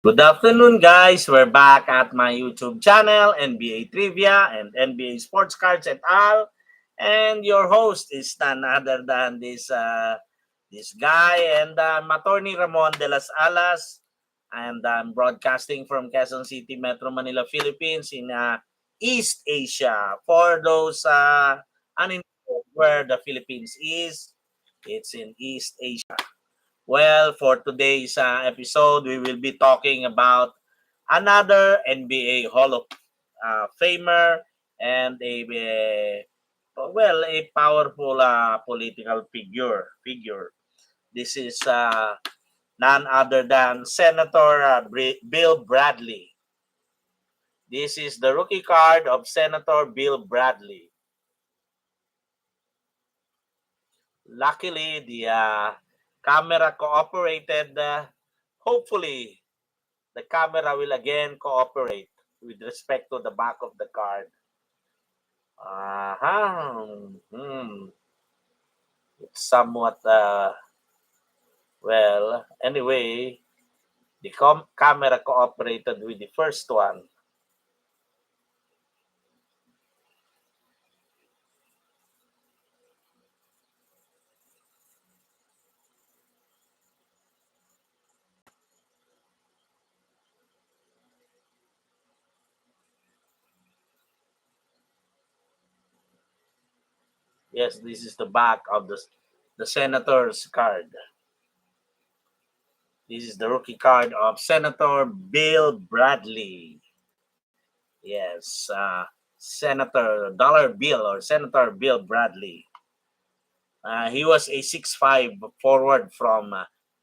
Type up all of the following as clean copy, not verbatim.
Good afternoon, guys. We're back at my YouTube channel, NBA Trivia and NBA Sports Cards et al. And your host is none other than this guy, and Attorney Ramon de las Alas. And I'm broadcasting from Quezon City, Metro Manila, Philippines, in East Asia. For those uninformed where the Philippines is, it's in East Asia. Well, for today's episode, we will be talking about another NBA Hall of Famer and a powerful political figure. This is none other than Senator Bill Bradley. This is the rookie card of Senator Bill Bradley. Luckily, the camera cooperated. Hopefully, the camera will again cooperate with respect to the back of the card. It's somewhat, anyway, the camera cooperated with the first one. Yes, this is the back of the senator's card. This is the rookie card of Senator Bill Bradley. Yes, Senator Dollar Bill or Senator Bill Bradley. He was a 6'5" forward from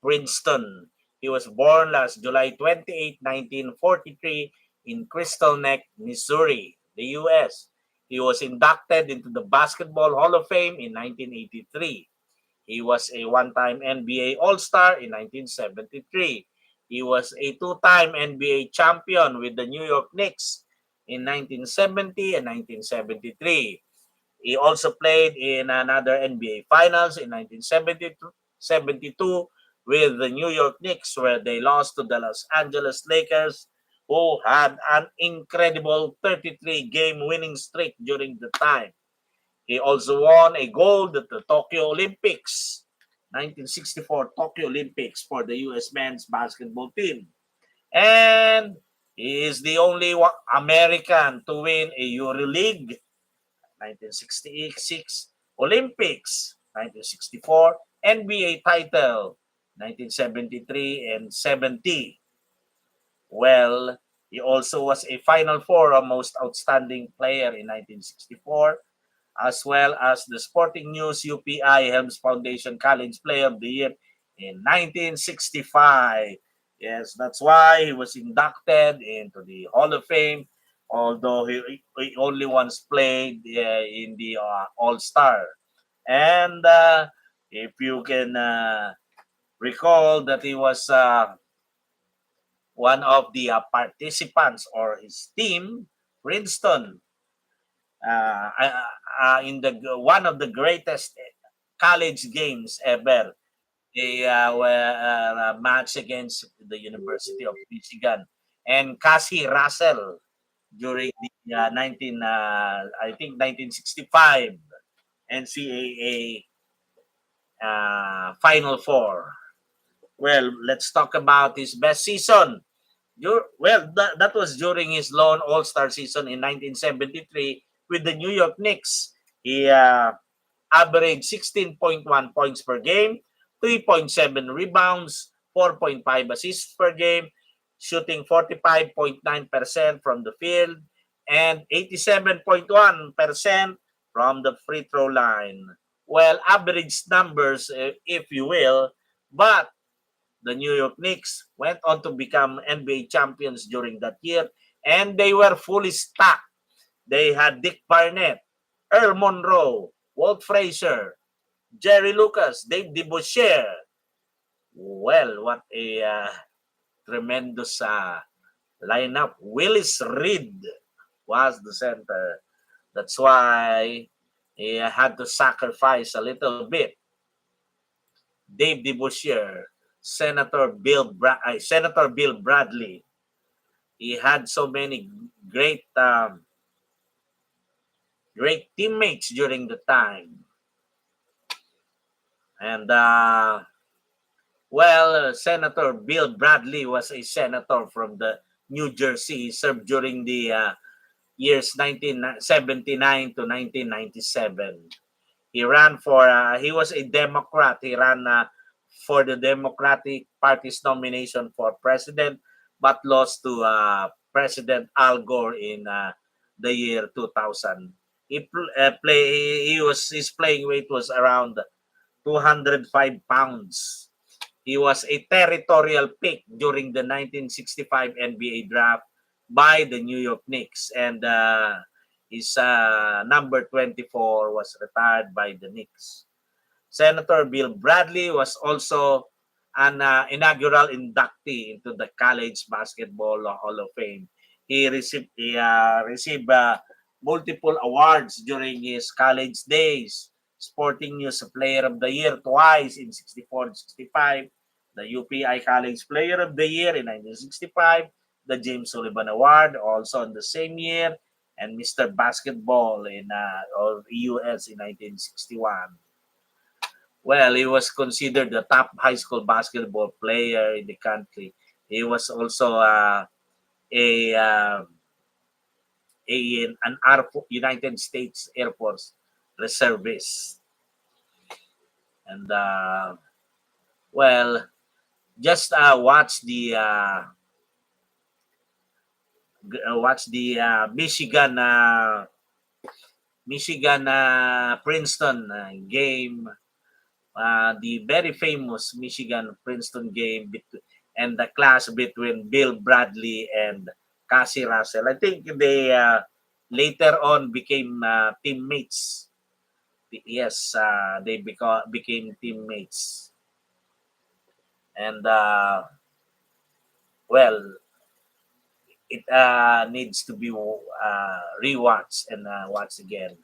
Princeton. He was born last July 28, 1943 in Crystal Neck, Missouri, the U.S. He was inducted into the Basketball Hall of Fame in 1983. He was a one-time NBA All-Star in 1973. He was a two-time NBA champion with the New York Knicks in 1970 and 1973. He also played in another NBA Finals in 1972 with the New York Knicks, where they lost to the Los Angeles Lakers, who had an incredible 33-game winning streak during the time. He also won a gold at the Tokyo Olympics, 1964 Tokyo Olympics for the U.S. men's basketball team. And he is the only American to win a EuroLeague, 1966 Olympics, 1964 NBA title, 1973 and 70. Well, he also was a Final Four Most Outstanding Player in 1964, as well as the Sporting News UPI Helms Foundation College Player of the Year in 1965. Yes, that's why he was inducted into the Hall of Fame, although he only once played in the All-Star. And if you can recall that he was one of the participants or his team, Princeton, in the one of the greatest college games ever. They were a match against the University of Michigan and Cassie Russell during the 1965 NCAA Final Four. Well, let's talk about his best season. That was during his lone All-Star season in 1973 with the New York Knicks. He averaged 16.1 points per game, 3.7 rebounds, 4.5 assists per game, shooting 45.9% from the field, and 87.1% from the free throw line. Well, average numbers, if you will, but the New York Knicks went on to become NBA champions during that year, and they were fully stacked. They had Dick Barnett, Earl Monroe, Walt Frazier, Jerry Lucas, Dave DeBusschere. Well, what a tremendous lineup. Willis Reed was the center. That's why he had to sacrifice a little bit. Dave DeBusschere Senator Bill Bradley. He had so many great great teammates during the time. And Senator Bill Bradley was a senator from the New Jersey. He served during the years 1979 to 1997. He ran for, he was a Democrat. He ran for the Democratic Party's nomination for president, but lost to President Al Gore in the year 2000. His playing weight was around 205 pounds. He was a territorial pick during the 1965 NBA draft by the New York Knicks, and his number 24 was retired by the Knicks. Senator Bill Bradley was also an inaugural inductee into the College Basketball Hall of Fame. He received multiple awards during his college days. Sporting News Player of the Year twice in 64 and 65, the UPI College Player of the Year in 1965, the James Sullivan Award also in the same year, and Mr. Basketball in US in 1961. Well, he was considered the top high school basketball player in the country. He was also a an United States Air Force reservist. And just watch the Michigan Princeton game, the very famous Michigan Princeton game and the clash between Bill Bradley and Cassie Russell. I think they later on became teammates. Yes, they became teammates. And it needs to be rewatched and watched again.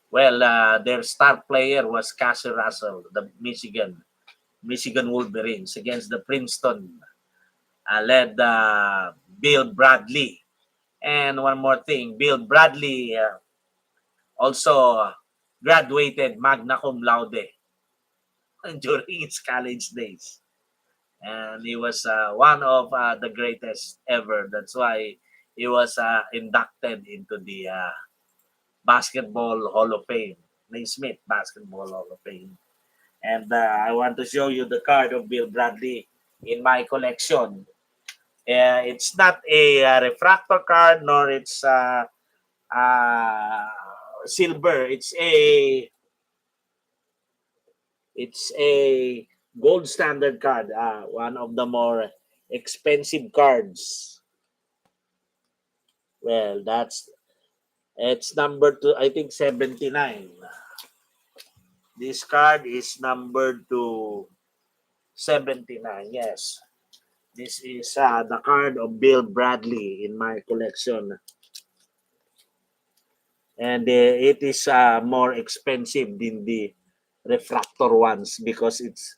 Well, their star player was Cassie Russell, the Michigan Wolverines against the Princeton led Bill Bradley. And one more thing, Bill Bradley also graduated magna cum laude during his college days. And he was one of the greatest ever. That's why he was inducted into the Basketball Hall of Fame, Naismith Basketball Hall of Fame. And I want to show you the card of Bill Bradley in my collection. It's not a refractor card, nor it's silver. It's a gold standard card, one of the more expensive cards. Well, it's number to, I think, 79. This card is numbered to 79. Yes. This is the card of Bill Bradley in my collection. And it is more expensive than the refractor ones because it's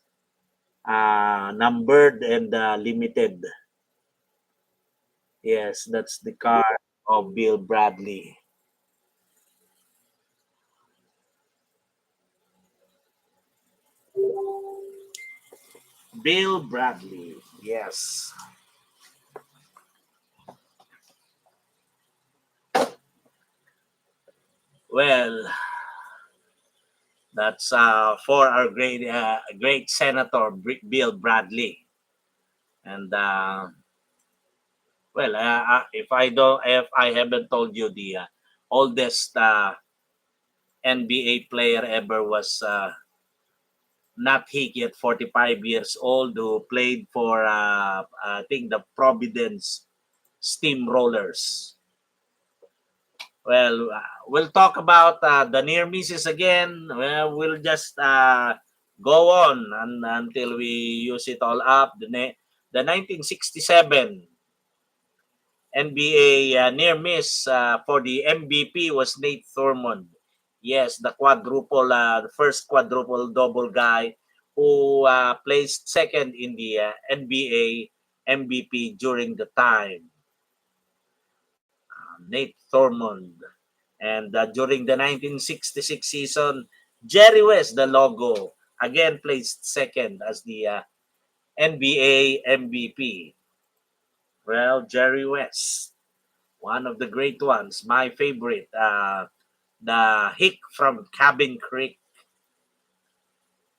numbered and limited. Yes, that's the card of Bill Bradley. Bill Bradley. Yes. Well, that's for our great Senator Bill Bradley. And if I haven't told you, the oldest NBA player ever was Nat Hickey at 45 years old, who played for I think the Providence Steamrollers. Well, we'll talk about the near misses again. Well, we'll just go on until we use it all up. The 1967 NBA near miss for the MVP was Nate Thurmond. Yes, the first quadruple double guy who placed second in the NBA MVP during the time, Nate Thurmond. And during the 1966 season, Jerry West, the logo, again placed second as the NBA MVP. Well, Jerry West, one of the great ones, my favorite, the Hick from Cabin Creek.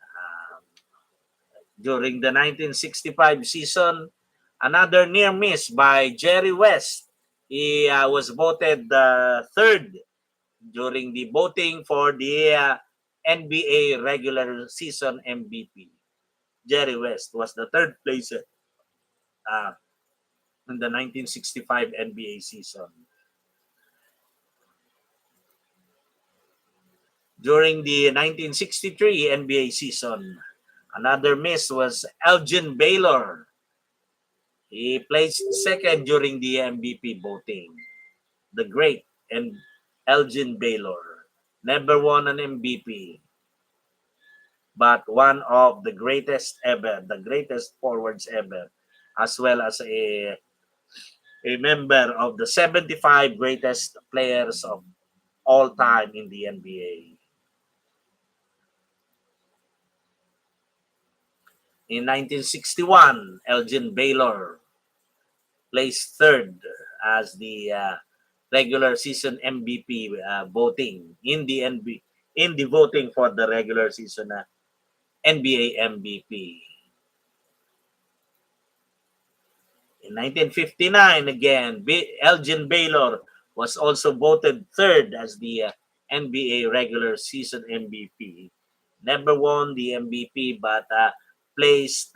Um, During the 1965 season, another near miss by Jerry West. He was voted third during the voting for the NBA regular season MVP. Jerry West was the third placer uh, in the 1965 NBA season. During the 1963 NBA season, another miss was Elgin Baylor. He placed second during the MVP voting. The great and Elgin Baylor never won an MVP, but one of the greatest ever, the greatest forwards ever, as well as a member of the 75 greatest players of all time in the NBA. In 1961, Elgin Baylor placed third as the regular season MVP voting in the voting for the regular season NBA MVP. In 1959, again, Elgin Baylor was also voted third as the NBA regular season MVP. Never won the MVP, but placed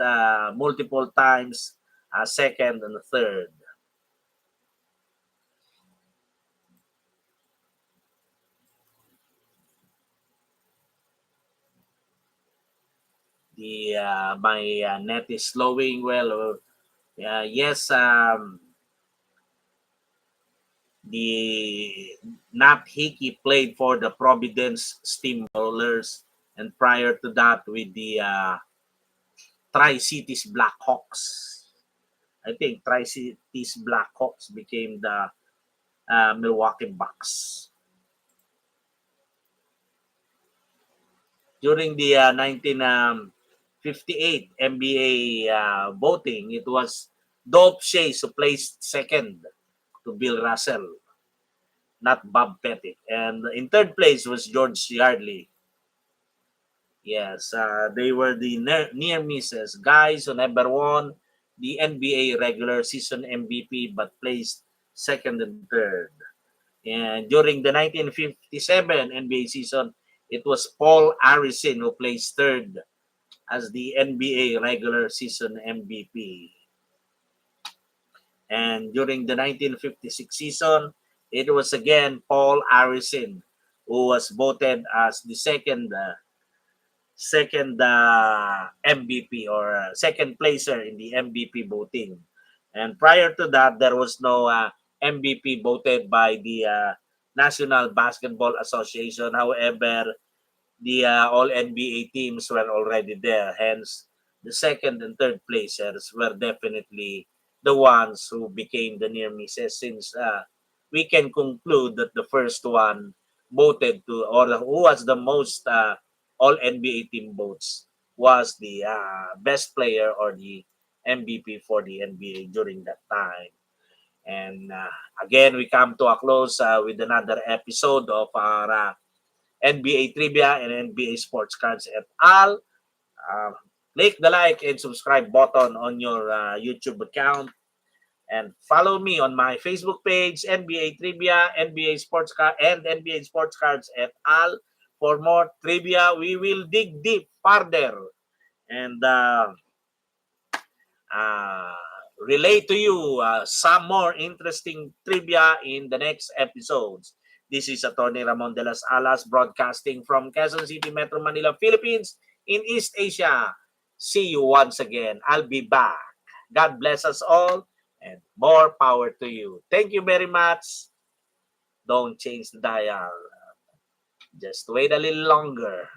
multiple times second and third. The my net is slowing. Well, yes, the Nat Hickey played for the Providence Steamrollers, and prior to that with the Tri-Cities Blackhawks. I think Tri-Cities Blackhawks became the Milwaukee Bucks. During the 1958 NBA voting, it was Dolph Schayes who placed second to Bill Russell, not Bob Pettit. And in third place was George Yardley. Yes, they were the near misses, guys who never won the NBA regular season MVP but placed second and third. And during the 1957 NBA season, it was Paul Harrison who placed third as the NBA regular season MVP. And during the 1956 season, it was again Paul Harrison who was voted as the second MVP or second placer in the MVP voting. And prior to that, there was no MVP voted by the National Basketball Association. However, the all NBA teams were already there. Hence, the second and third placers were definitely the ones who became the near misses, since we can conclude that the first one voted to, or who was the most all NBA team votes, was the best player or the MVP for the NBA during that time. And again, we come to a close with another episode of our NBA trivia and NBA sports cards et al. Uh, Click the like and subscribe button on your YouTube account, and follow me on my Facebook page, NBA Trivia, NBA Sports Card, and NBA Sports Cards et al. For more trivia, we will dig deep further and uh, relate to you some more interesting trivia in the next episodes. This is Attorney Ramon de las Alas broadcasting from Quezon City, Metro Manila, Philippines, in East Asia. See you once again. I'll be back. God bless us all and more power to you. Thank you very much. Don't change the dial. Just wait a little longer.